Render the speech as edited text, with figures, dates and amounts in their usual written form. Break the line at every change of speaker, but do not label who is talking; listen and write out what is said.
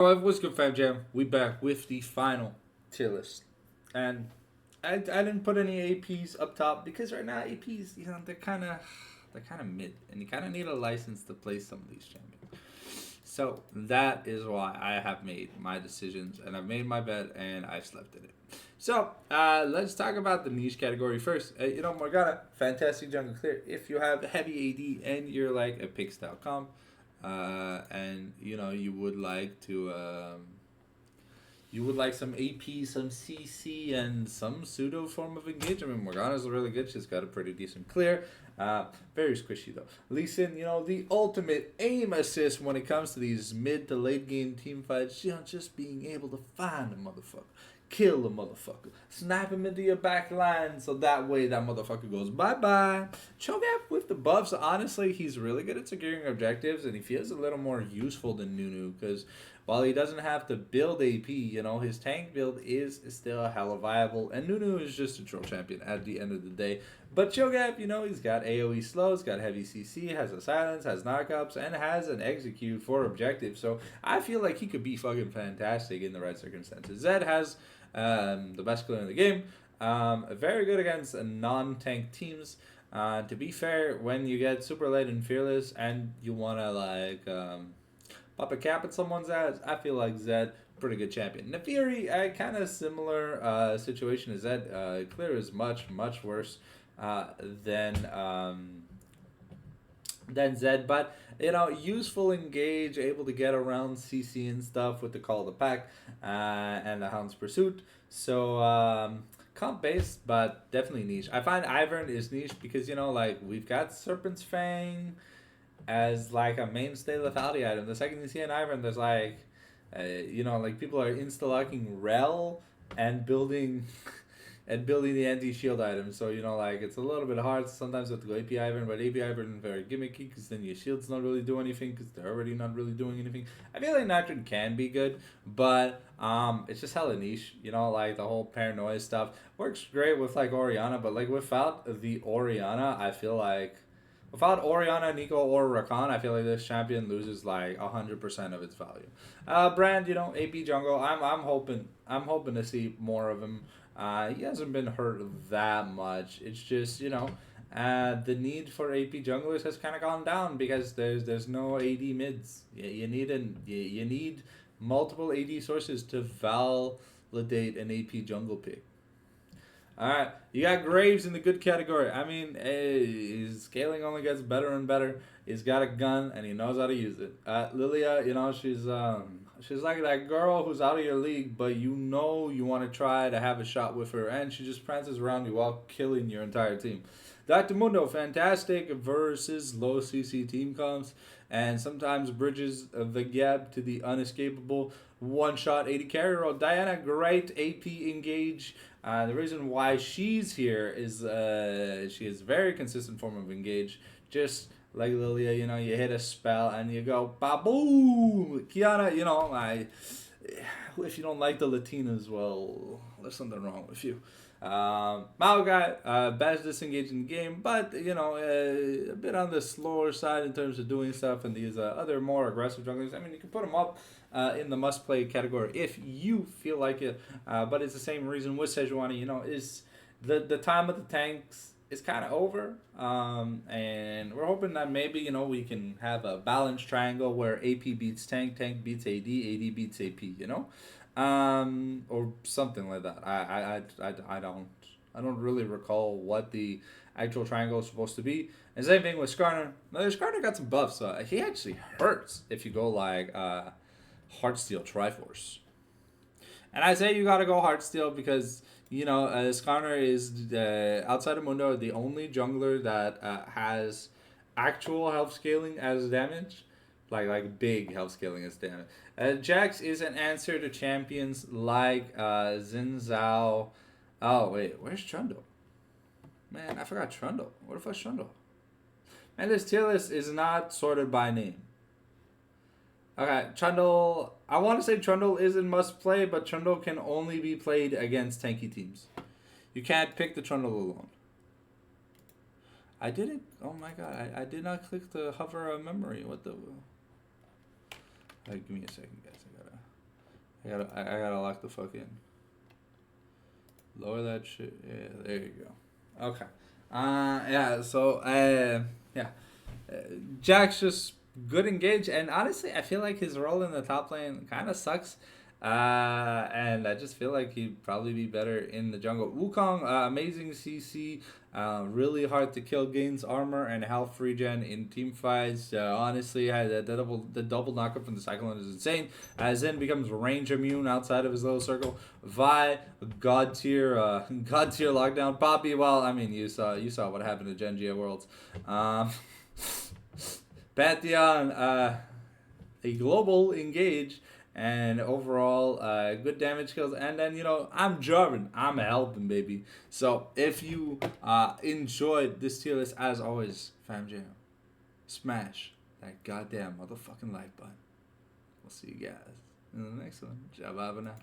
What's good, Fam Jam? We back with the final tier list, and I didn't put any APs up top because right now APs they're kind of mid, and you kind of need a license to play some of these champions. So that is why I have made my decisions, and I've made my bet, and I've slept in it. So let's talk about the niche category first. Morgana, fantastic jungle clear. If you have heavy AD and you're like a pick style comp, and you would like to you would like some AP, some CC, and some pseudo form of engagement. Morgana's really good. She's got a pretty decent clear. Very squishy though. Lee Sin, the ultimate aim assist when it comes to these mid to late game team fights. Just being able to find a motherfucker, kill a motherfucker, snap him into your back line, so that way that motherfucker goes bye bye. Cho'Gath with the buffs, honestly, he's really good at securing objectives, and he feels a little more useful than Nunu because while he doesn't have to build AP, his tank build is still hella viable, and Nunu is just a troll champion at the end of the day. But Cho'Gath, he's got AoE slow, he's got heavy CC, has a silence, has knockups, and has an execute for objectives. So I feel like he could be fucking fantastic in the right circumstances. Zed has the best clear in the game. Very good against non-tank teams. To be fair, when you get super late and fearless and you want to pop a cap at someone's ass, I feel like Zed, pretty good champion. Nefiri, kind of similar situation as Zed. Clear is much, much worse than Zed, but useful engage, able to get around CC and stuff with the Call of the Pack and the Hound's Pursuit. So comp based, but definitely niche. I find Ivern is niche because we've got Serpent's Fang as like a mainstay lethality item. The second you see an Ivern, there's people are insta locking Rel and building the anti-shield items. So, it's a little bit hard sometimes with the AP Ivern, but AP Ivern is very gimmicky because then your shields don't really do anything because they're already not really doing anything. I feel like Nitron can be good, but it's just hella niche. The whole paranoia stuff works great with Oriana, but without the Oriana, I feel like without Oriana, Nico, or Rakan, I feel like this champion loses 100% of its value. Brand, AP jungle. I'm hoping to see more of him. He hasn't been hurt that much. It's just the need for AP junglers has kind of gone down because there's no AD mids. You need multiple AD sources to validate an AP jungle pick. All right, you got Graves in the good category. I mean, his scaling only gets better and better. He's got a gun and he knows how to use it. Lilia, she's like that girl who's out of your league, but you want to try to have a shot with her, and she just prances around you while killing your entire team. Dr. Mundo, fantastic versus low CC team comps, and sometimes bridges the gap to the unescapable one-shot 80 carry roll. Diana, great AP engage. The reason why she's here is she has very consistent form of engage. Just like Lilia, you hit a spell and you go ba-boom. Kiana, if you don't like the Latinas, well, there's something wrong with you. Maokai, best disengaged in the game, but a bit on the slower side in terms of doing stuff, and these other more aggressive junglers. I mean, you can put them up in the must-play category if you feel like it, but it's the same reason with Sejuani. Is the time of the tanks is kind of over, and we're hoping that maybe we can have a balanced triangle where AP beats tank, tank beats AD, AD beats AP. Or something like that. I don't really recall what the actual triangle is supposed to be. And same thing with Skarner. Now, Skarner got some buffs, so he actually hurts if you go Heartsteel Triforce. And I say you gotta go Heartsteel because Skarner is outside of Mundo the only jungler that has actual health scaling as damage. Like big health scaling as damage. Jax is an answer to champions like Xin Zhao. Oh wait, where's Trundle? Man, I forgot Trundle. What if I Trundle? Man, this tier list is not sorted by name. Okay, Trundle. I want to say Trundle is in must play, but Trundle can only be played against tanky teams. You can't pick the Trundle alone. I didn't. Oh my god, I did not click the hover memory. What the. Give me a second, guys. I gotta. I gotta lock the fuck in. Lower that shit. Yeah, there you go. Okay. Yeah. So yeah. Uh, Jack's just good engage, and honestly, I feel like his role in the top lane kind of sucks. And I just feel like he'd probably be better in the jungle. Wukong, amazing CC, really hard to kill, gains armor and health regen in team fights. Honestly, the double knockup from the Cyclone is insane. Zen becomes range immune outside of his little circle. Vi, god tier lockdown. Poppy, well, I mean, you saw what happened to Genji at Worlds. Um, Pantheon, a global engage, and overall good damage kills. And then I'm Jarvan, I'm helping baby. So if you enjoyed this tier list, as always, fam jam, smash that goddamn motherfucking like button. We'll see you guys in the next one. Jabba now.